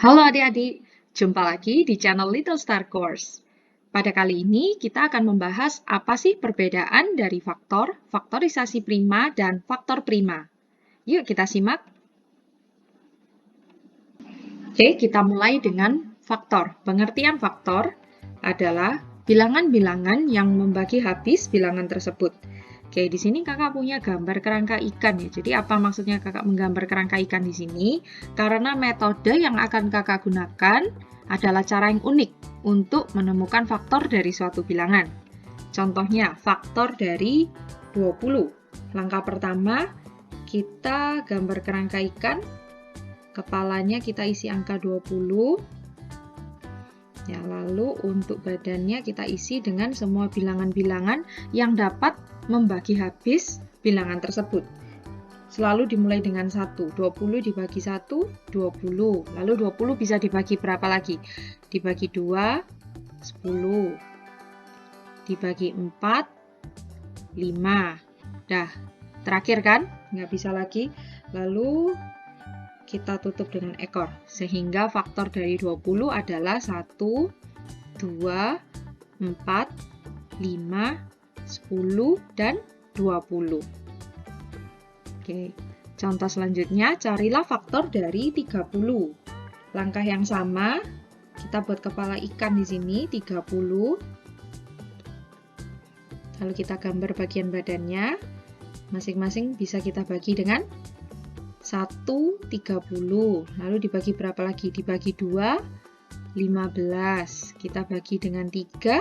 Halo adik-adik, jumpa lagi di channel Little Star Course. Pada kali ini kita akan membahas apa sih perbedaan dari faktor, faktorisasi prima, dan faktor prima. Yuk kita simak. Oke, kita mulai dengan faktor. Pengertian faktor adalah bilangan-bilangan yang membagi habis bilangan tersebut. Oke, di sini kakak punya gambar kerangka ikan ya. Jadi apa maksudnya kakak menggambar kerangka ikan di sini? Karena metode yang akan kakak gunakan adalah cara yang unik untuk menemukan faktor dari suatu bilangan. Contohnya, faktor dari 20. Langkah pertama, kita gambar kerangka ikan. Kepalanya kita isi angka 20. Ya, lalu untuk badannya kita isi dengan semua bilangan-bilangan yang dapat membagi habis bilangan tersebut. Selalu dimulai dengan 1. 20 dibagi 1, 20. Lalu 20 bisa dibagi berapa lagi? Dibagi 2, 10. Dibagi 4, 5. Dah, terakhir kan? Nggak bisa lagi. Lalu kita tutup dengan ekor, sehingga faktor dari 20 adalah 1, 2, 4, 5, 10, dan 20. Oke, contoh selanjutnya, carilah faktor dari 30. Langkah yang sama, kita buat kepala ikan di sini, 30. Lalu kita gambar bagian badannya, masing-masing bisa kita bagi dengan 1, 30. Lalu dibagi berapa lagi? Dibagi 2, 15. Kita bagi dengan 3.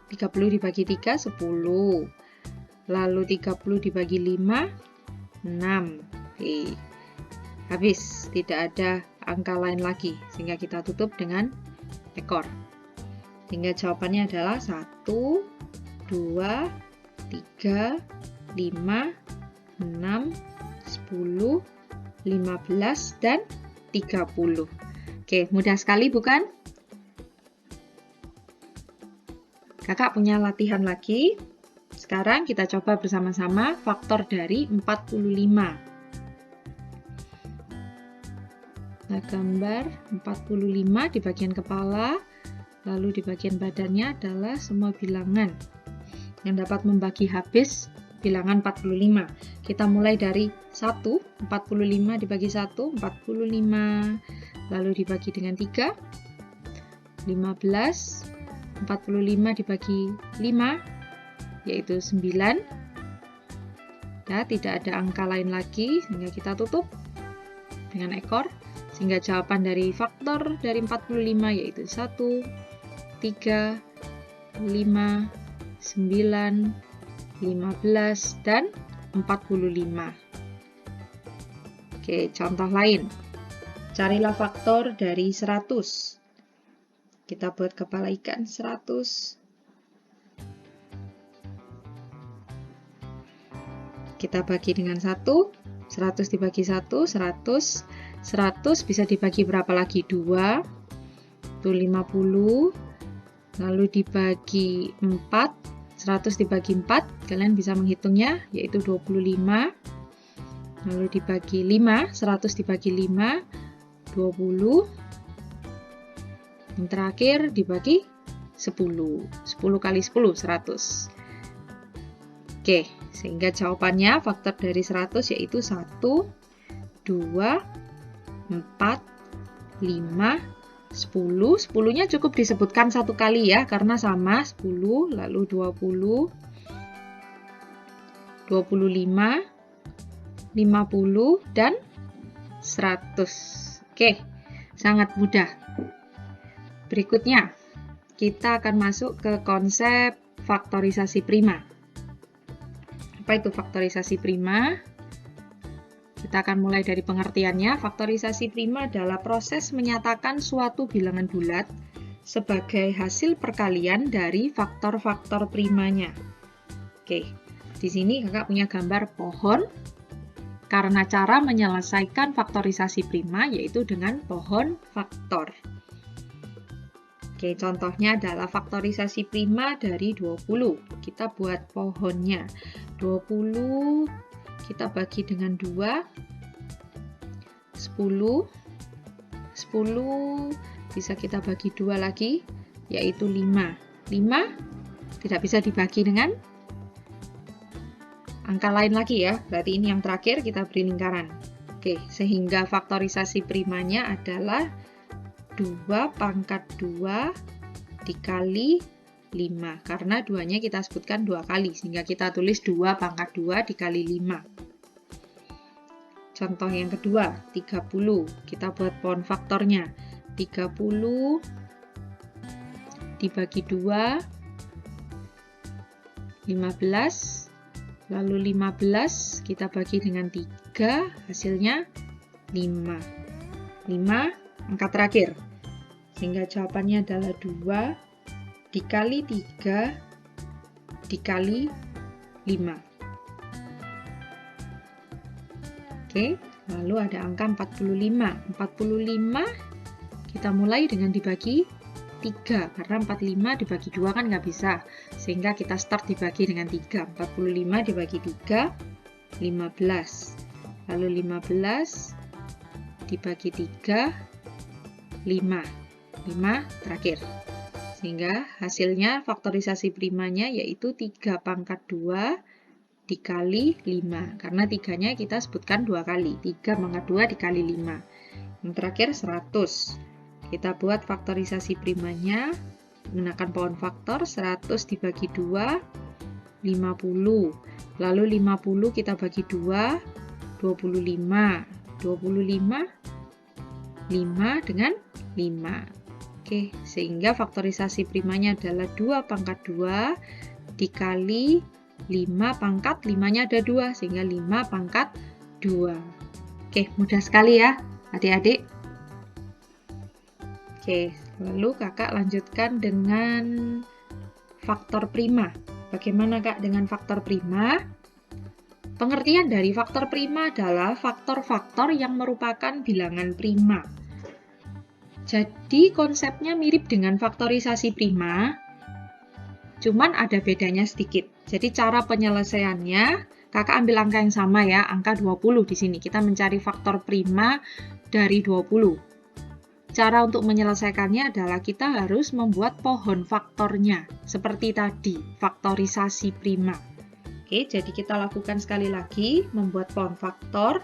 30 dibagi 3, 10. Lalu 30 dibagi 5, 6. Oke. Habis, tidak ada angka lain lagi. Sehingga kita tutup dengan ekor. Sehingga jawabannya adalah 1, 2, 3, 5, 6, 10, 15, dan 30. Oke, mudah sekali bukan? Kakak punya latihan lagi. Sekarang kita coba bersama-sama faktor dari 45. Nah, gambar 45 di bagian kepala, lalu di bagian badannya adalah semua bilangan yang dapat membagi habis bilangan 45. Kita mulai dari 1, 45 dibagi 1, 45. Lalu dibagi dengan 3, 15. 45 dibagi 5, yaitu 9. Ya, tidak ada angka lain lagi, sehingga kita tutup dengan ekor. Sehingga jawaban dari faktor dari 45 yaitu 1, 3, 5, 9, 15, dan 45. Oke, contoh lain. Carilah faktor dari 100. Kita buat kepala ikan 100. Kita bagi dengan 1. 100 dibagi 1, 100. 100 bisa dibagi berapa lagi? 2. Itu 50. Lalu dibagi 4. 100 dibagi 4, kalian bisa menghitungnya, yaitu 25. Lalu dibagi 5, 100 dibagi 5, 20. Yang terakhir dibagi 10. 10 kali 10, 100. Oke, sehingga jawabannya faktor dari 100 yaitu 1, 2, 4, 5, 10. 10-nya cukup disebutkan satu kali ya, karena sama 10, lalu 20, 25, 50, dan 100. Oke, sangat mudah. Berikutnya, kita akan masuk ke konsep faktorisasi prima. Apa itu faktorisasi prima? Kita akan mulai dari pengertiannya. Faktorisasi prima adalah proses menyatakan suatu bilangan bulat sebagai hasil perkalian dari faktor-faktor primanya. Oke, di sini kakak punya gambar pohon. Karena cara menyelesaikan faktorisasi prima yaitu dengan pohon faktor. Oke, contohnya adalah faktorisasi prima dari 20. Kita buat pohonnya. 20 kita bagi dengan 2, 10. 10 bisa kita bagi 2 lagi, yaitu 5. 5 tidak bisa dibagi dengan angka lain lagi ya, berarti ini yang terakhir kita beri lingkaran. Oke, sehingga faktorisasi primanya adalah 2 pangkat 2 dikali 5, karena 2-nya kita sebutkan 2 kali, sehingga kita tulis 2 pangkat 2 dikali 5. Contoh yang kedua, 30. Kita buat pohon faktornya. 30 dibagi 2, 15. Lalu 15 kita bagi dengan 3, hasilnya 5. 5 angka terakhir. Sehingga jawabannya adalah 2 dikali 3 dikali 5. Oke, lalu ada angka 45. 45 kita mulai dengan dibagi 3, karena 45 dibagi 2 kan nggak bisa, sehingga kita start dibagi dengan 3. 45 dibagi 3, 15. Lalu 15 dibagi 3, 5. 5 terakhir. Sehingga hasilnya faktorisasi primanya yaitu 3 pangkat 2 dikali 5, karena 3-nya kita sebutkan 2 kali. 3 pangkat 2 dikali 5. Yang terakhir 100. Kita buat faktorisasi primanya menggunakan pohon faktor. 100 dibagi 2, 50. Lalu 50 kita bagi 2, 25. 25, 5 dengan 5. Oke, sehingga faktorisasi primanya adalah 2 pangkat 2 dikali 5 pangkat, 5-nya ada 2, sehingga 5 pangkat 2. Oke, mudah sekali ya adik-adik. Oke, lalu kakak lanjutkan dengan faktor prima. Bagaimana kak dengan faktor prima? Pengertian dari faktor prima adalah faktor-faktor yang merupakan bilangan prima. Jadi konsepnya mirip dengan faktorisasi prima, cuman ada bedanya sedikit. Jadi cara penyelesaiannya, kakak ambil angka yang sama ya, angka 20 di sini. Kita mencari faktor prima dari 20. Cara untuk menyelesaikannya adalah kita harus membuat pohon faktornya, seperti tadi, faktorisasi prima. Oke, jadi kita lakukan sekali lagi, membuat pohon faktor,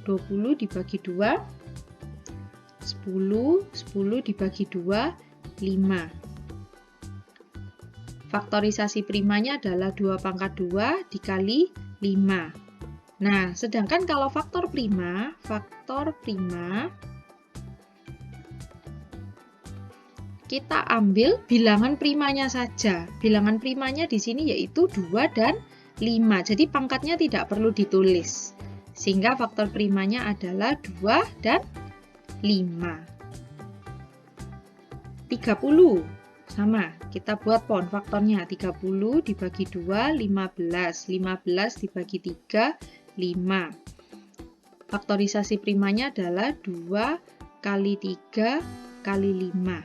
20 dibagi 2, 10, 10 dibagi 2, 5. Faktorisasi primanya adalah 2 pangkat 2 dikali 5. Nah, sedangkan kalau faktor prima, kita ambil bilangan primanya saja. Bilangan primanya di sini yaitu 2 dan 5. Jadi pangkatnya tidak perlu ditulis. Sehingga faktor primanya adalah 2 dan 5. 30. Sama, kita buat pohon faktornya. 30 dibagi 2, 15. 15 dibagi 3, 5. Faktorisasi primanya adalah 2 kali 3 kali 5.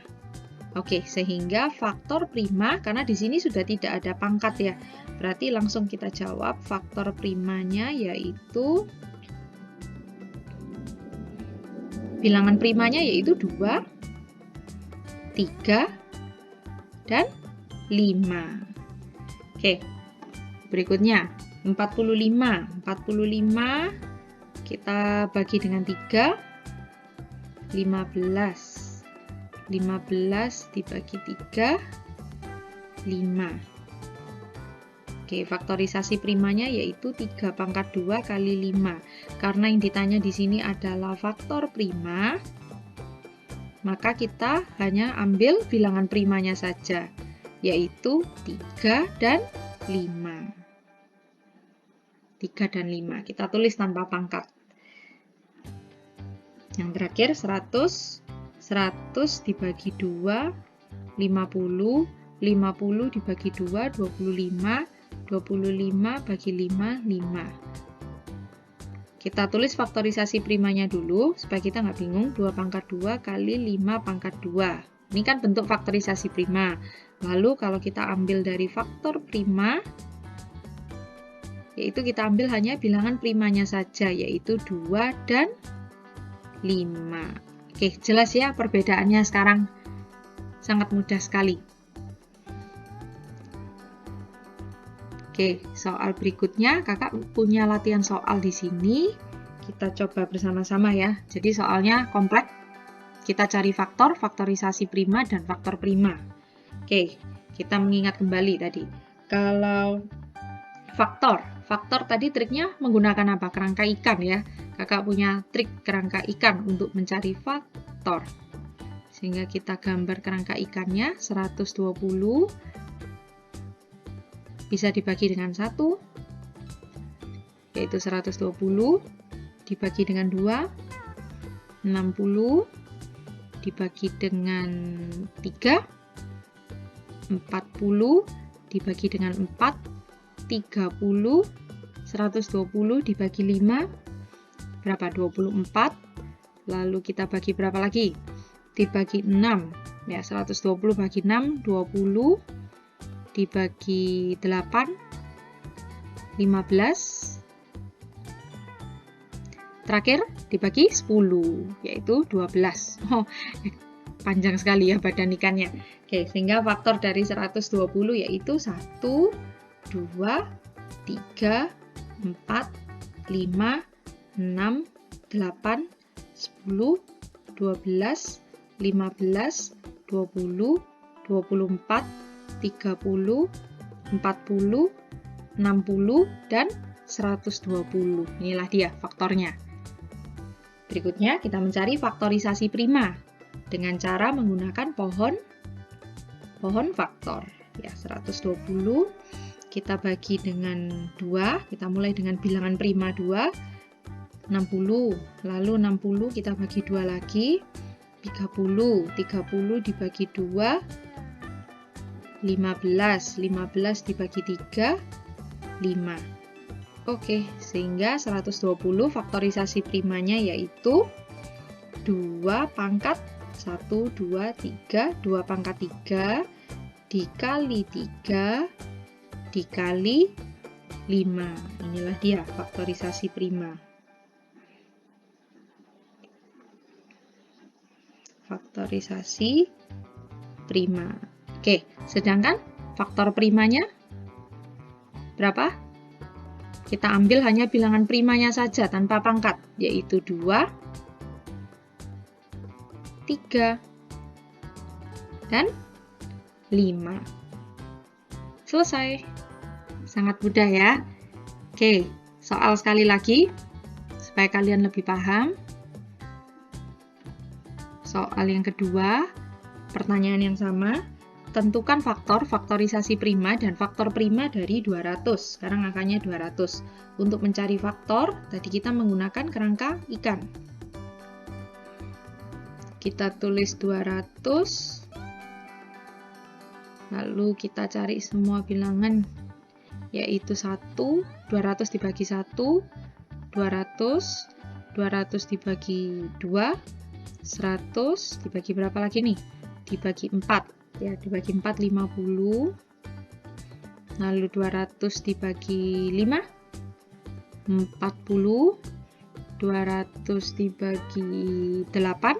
Oke, sehingga faktor prima, karena di sini sudah tidak ada pangkat ya, berarti langsung kita jawab faktor primanya yaitu, bilangan primanya yaitu 2, 3, dan 5. Oke, berikutnya 45. 45 kita bagi dengan 3, 15. 15 dibagi 3, 5. Oke, faktorisasi primanya yaitu 3 pangkat 2 kali 5. Karena yang ditanya di sini adalah faktor prima, maka kita hanya ambil bilangan primanya saja, yaitu 3 dan 5. 3 dan 5. Kita tulis tanpa pangkat. Yang terakhir 100. 100 dibagi 2, 50. 50 dibagi 2, 25. 25 bagi 5, 5. Kita tulis faktorisasi primanya dulu, supaya kita nggak bingung. 2 pangkat 2 kali 5 pangkat 2. Ini kan bentuk faktorisasi prima. Lalu kalau kita ambil dari faktor prima, yaitu kita ambil hanya bilangan primanya saja, yaitu 2 dan 5. Oke, jelas ya perbedaannya sekarang. Sangat mudah sekali. Oke, soal berikutnya kakak punya latihan soal di sini. Kita coba bersama-sama ya. Jadi soalnya kompleks. Kita cari faktor, faktorisasi prima, dan faktor prima. Oke, kita mengingat kembali tadi. Kalau faktor tadi triknya menggunakan apa? Kerangka ikan ya. Kakak punya trik kerangka ikan untuk mencari faktor. Sehingga kita gambar kerangka ikannya 120 bisa dibagi dengan 1, yaitu 120 dibagi dengan 2, 60 dibagi dengan 3, 40 dibagi dengan 4, 30, 120 dibagi 5, berapa? 24. Lalu kita bagi berapa lagi? Dibagi 6. Ya, 120 bagi 6, 20 dibagi 8, 15. Terakhir dibagi 10, yaitu 12. Oh, panjang sekali ya badan ikannya. Oke, sehingga faktor dari 120 yaitu 1, 2, 3, 4, 5, 6, 8, 10, 12, 15, 20, 24, 30, 40, 60, dan 120. Inilah dia faktornya. Berikutnya kita mencari faktorisasi prima dengan cara menggunakan pohon faktor. Ya, 120 kita bagi dengan 2, kita mulai dengan bilangan prima 2, 60, lalu 60 kita bagi 2 lagi, 30 dibagi 2, 15 dibagi 3, 5. Oke, sehingga 120 faktorisasi primanya yaitu 2 pangkat 1, 2, 3, 2 pangkat 3 dikali 3 dikali 5. Inilah dia faktorisasi prima. Faktorisasi prima. Oke, sedangkan faktor primanya berapa? Kita ambil hanya bilangan primanya saja tanpa pangkat, yaitu 2, 3, dan 5. Selesai. Sangat mudah ya. Oke, soal sekali lagi, supaya kalian lebih paham. Soal yang kedua, pertanyaan yang sama. Tentukan faktor, faktorisasi prima, dan faktor prima dari 200. Sekarang angkanya 200. Untuk mencari faktor, tadi kita menggunakan kerangka ikan. Kita tulis 200. Lalu kita cari semua bilangan, yaitu 1, 200 dibagi 1, 200, 200 dibagi 2, 100 dibagi berapa lagi nih? Dibagi 4. Ya, dibagi 4, 50. Lalu 200 dibagi 5, 40. 200 dibagi 8,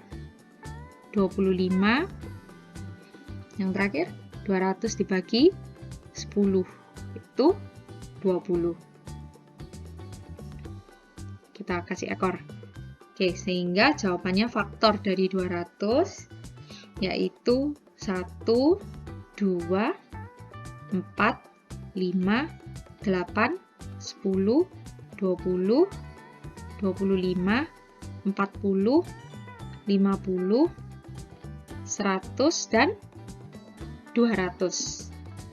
25. Yang terakhir, 200 dibagi 10, itu 20. Kita kasih ekor. Oke, sehingga jawabannya faktor dari 200 yaitu 1, 2, 4, 5, 8, 10, 20, 25, 40, 50, 100, dan 200.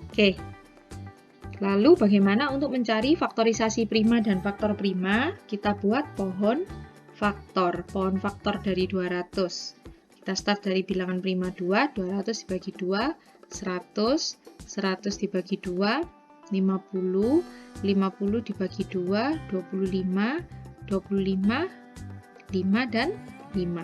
Oke, lalu bagaimana untuk mencari faktorisasi prima dan faktor prima? Kita buat pohon faktor dari 200. Kita start dari bilangan prima 2, 200 dibagi 2, 100, 100 dibagi 2, 50, 50 dibagi 2, 25, 25, 5, dan 5.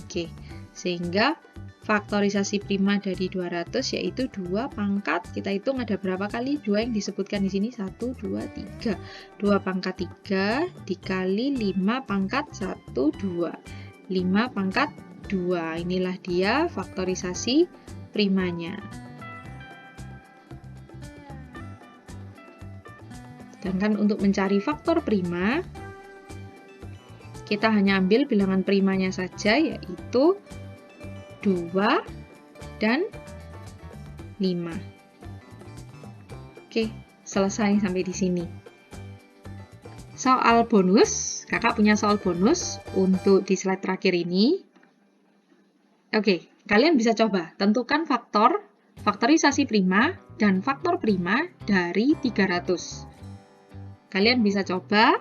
Oke, sehingga faktorisasi prima dari 200 yaitu 2 pangkat, kita hitung ada berapa kali 2 yang disebutkan di sini, 1, 2, 3. 2 pangkat 3 dikali 5 pangkat 1, 2. 5 pangkat 2. Inilah dia faktorisasi primanya. Sedangkan untuk mencari faktor prima, kita hanya ambil bilangan primanya saja, yaitu 2 dan 5. Oke, selesai sampai di sini. Soal bonus, kakak punya soal bonus untuk di slide terakhir ini. Oke, kalian bisa coba tentukan faktorisasi prima dan faktor prima dari 300. Kalian bisa coba,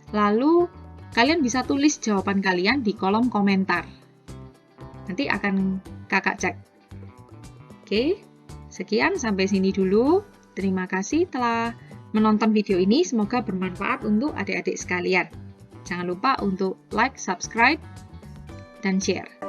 lalu kalian bisa tulis jawaban kalian di kolom komentar. Nanti akan kakak cek. Oke, sekian sampai sini dulu. Terima kasih telah menonton video ini. Semoga bermanfaat untuk adik-adik sekalian. Jangan lupa untuk like, subscribe, dan share.